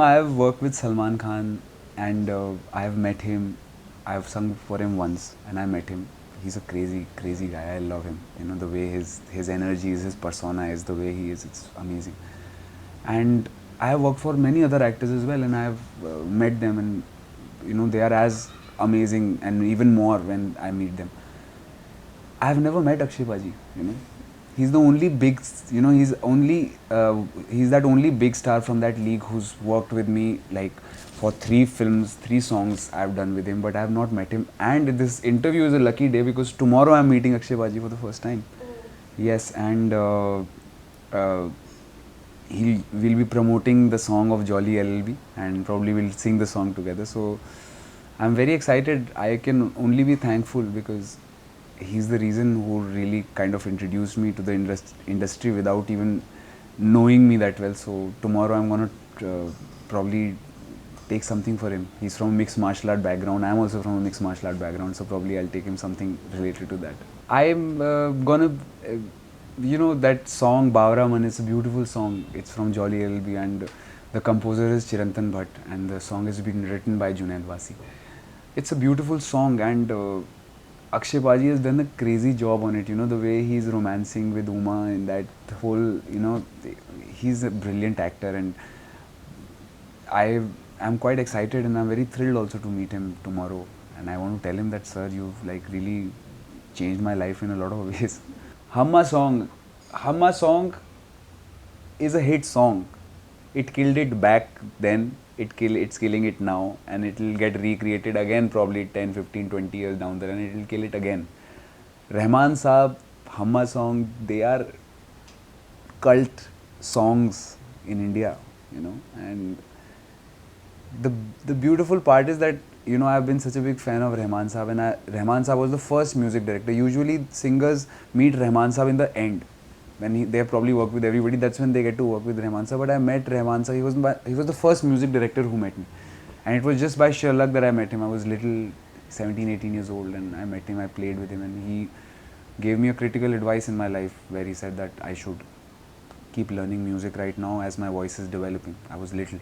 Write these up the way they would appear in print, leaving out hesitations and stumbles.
I have worked with Salman Khan and I have met him. I have sung for him once and I met him. He's a crazy, crazy guy. I love him. You know, the way his energy is, his persona is, the way he is, it's amazing. And I have worked for many other actors as well and I have met them and, you know, they are as amazing and even more when I meet them. I have never met Akshay Baji, you know. He's the only big, you know, he's that only big star from that league who's worked with me like for 3 films, 3 songs I've done with him, but I have not met him. And this interview is a lucky day because tomorrow I'm meeting Akshay Baji for the first time. Yes, and uh, he will be promoting the song of Jolly LLB and probably we'll sing the song together. So I'm very excited. I can only be thankful because he's the reason who really kind of introduced me to the industry without even knowing me that well. So tomorrow I'm gonna probably take something for him. He's from a mixed martial art background. I'm also from a mixed martial art background, so probably I'll take him something related to that. I'm gonna, you know, that song Bawra Man is a beautiful song. It's from Jolly LLB and the composer is Chirantan Bhatt and the song is being written by Junaid Wasi. It's a beautiful song and Akshay Baji has done a crazy job on it. You know, the way he's romancing with Uma in that whole, you know, he's a brilliant actor and I'm quite excited and I'm very thrilled also to meet him tomorrow. And I want to tell him that, sir, you've like really changed my life in a lot of ways. Hamma song is a hit song. It killed it back then, it's killing it now, and it'll get recreated again probably 10, 15, 20 years down the line, it'll kill it again. Rahman Saab, Hamma song, they are cult songs in India, you know, and the the beautiful part is that, you know, I've been such a big fan of Rahman Saab and Rahman Saab was the first music director. Usually singers meet Rahman Saab in the end when they have probably worked with everybody. That's when they get to work with Rahman Saab. But I met Rahman Saab. He was the first music director who met me, and it was just by sheer luck that I met him. I was little, 17, 18 years old, and I met him. I played with him, and he gave me a critical advice in my life where he said that I should keep learning music right now as my voice is developing. I was little.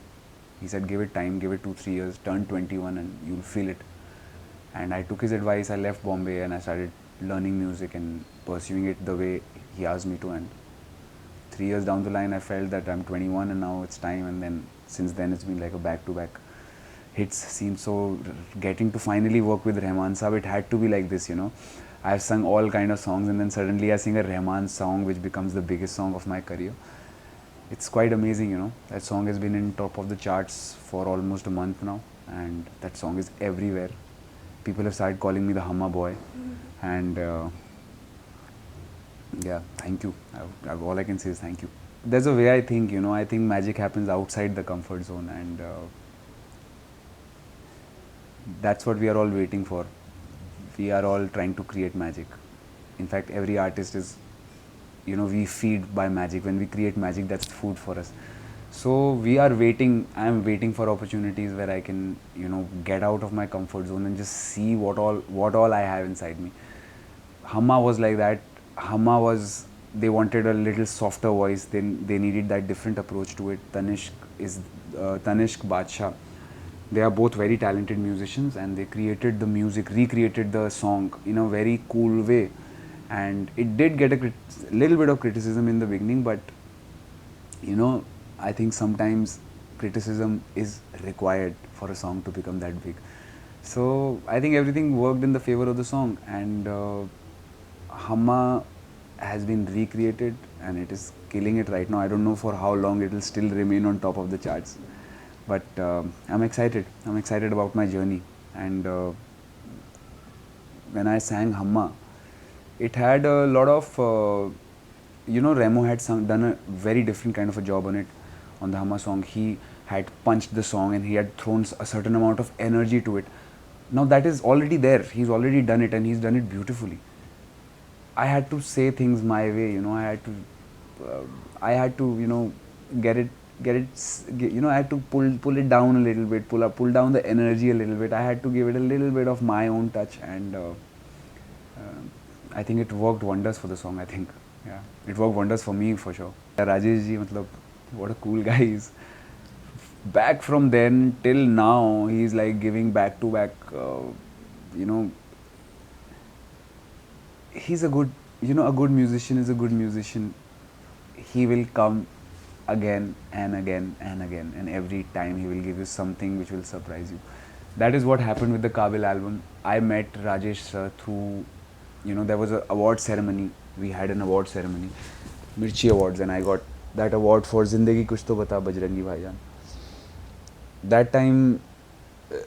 He said, give it time, give it 2-3 years, turn 21 and you'll feel it. And I took his advice, I left Bombay and I started learning music and pursuing it the way he asked me to. And 3 years down the line, I felt that I'm 21 and now it's time. And then since then, it's been like a back-to-back hits scene. So getting to finally work with Rahman Saab, it had to be like this, you know. I've sung all kind of songs and then suddenly I sing a Rahman song which becomes the biggest song of my career. It's quite amazing, you know. That song has been in top of the charts for almost a month now and that song is everywhere. People have started calling me the Hamma boy and yeah, thank you. All I can say is thank you. There's a way I think, you know, I think magic happens outside the comfort zone and that's what we are all waiting for. We are all trying to create magic. In fact, every artist is, you know, we feed by magic. When we create magic, that's food for us. So we are waiting, I'm waiting for opportunities where I can, you know, get out of my comfort zone and just see what all I have inside me. Hamma was like that. Hamma was, they wanted a little softer voice, then they needed that different approach to it. Tanishq, Badshah. They are both very talented musicians and they created the music, recreated the song in a very cool way. And it did get a little bit of criticism in the beginning, but you know, I think sometimes criticism is required for a song to become that big. So I think everything worked in the favor of the song and Hamma has been recreated and it is killing it right now. I don't know for how long it will still remain on top of the charts, but I'm excited. I'm excited about my journey. And when I sang Hamma, it had a lot of, you know, Remo had done a very different kind of a job on it, on the Hamma song. He had punched the song and he had thrown a certain amount of energy to it. Now that is already there. He's already done it and he's done it beautifully. I had to say things my way, you know. I had to, you know, you know, I had to pull it down a little bit, pull down the energy a little bit. I had to give it a little bit of my own touch and I think it worked wonders for the song, I think. Yeah, it worked wonders for me for sure. Rajesh ji, matlab, what a cool guy he is. back from then till now, he's like giving back to back. You know, he's a good, a good musician is a good musician. He will come again and again and again, and every time he will give you something which will surprise you. That is what happened with the Kabil album. I met Rajesh sir through, there was an award ceremony. We had an award ceremony, Mirchi Awards, and I got that award for Zindagi Kuch To Bata Bajrangi Bhaijaan. That time,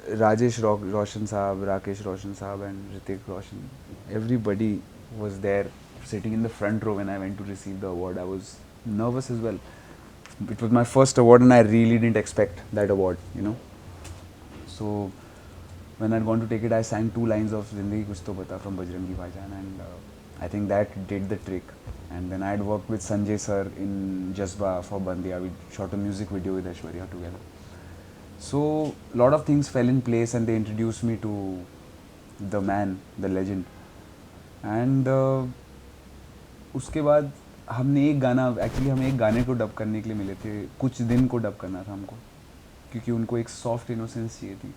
Roshan Saab, Rakesh Roshan Saab, and Ritik Roshan, everybody was there sitting in the front row when I went to receive the award. I was nervous as well. It was my first award, and I really didn't expect that award. So when I'd gone to take it, I sang 2 lines of Zindagi Kuch To Bata from Bajrangi Bhaijaan, and I think that did the trick. And then I'd worked with Sanjay sir in Jazba for Bandiya. We shot a music video with Aishwarya together. So a lot of things fell in place, and they introduced me to the man, the legend. And उसके बाद हमने एक गाना, actually हमें एक गाने को dub करने के लिए मिले थे, कुछ दिन को डब करना था हमको, क्योंकि उनको एक सॉफ्ट इनोसेंस चाहिए थी.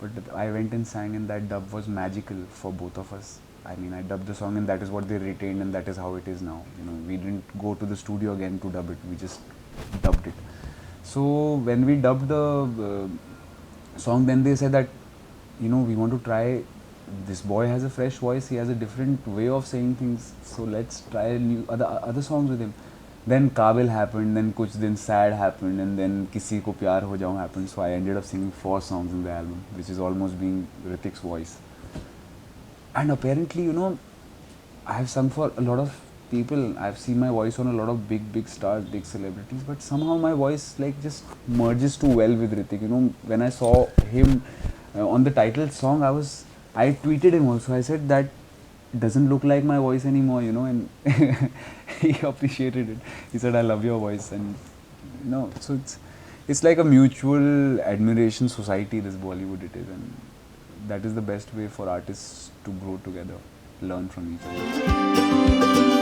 But I went and sang, and that dub was magical for both of us. I mean, I dubbed the song, and that is what they retained, and that is how it is now. We didn't go to the studio again to dub it. We just dubbed it. So when we dubbed the song, then they said that, we want to try. This boy has a fresh voice. He has a different way of saying things. So let's try new other songs with him. Then Kabil happened, then Kuch Din Sad happened, and then Kisi Ko Pyar Ho Jaun happened. So I ended up singing 4 songs in the album, which is almost being Ritik's voice. And apparently, I have sung for a lot of people. I've seen my voice on a lot of big stars, big celebrities, but somehow my voice like just merges too well with Ritik. When I saw him on the title song, I tweeted him also. I said that doesn't look like my voice anymore, and he appreciated it. He said, I love your voice. And so it's like a mutual admiration society, this Bollywood it is, and that is the best way for artists to grow together, learn from each other.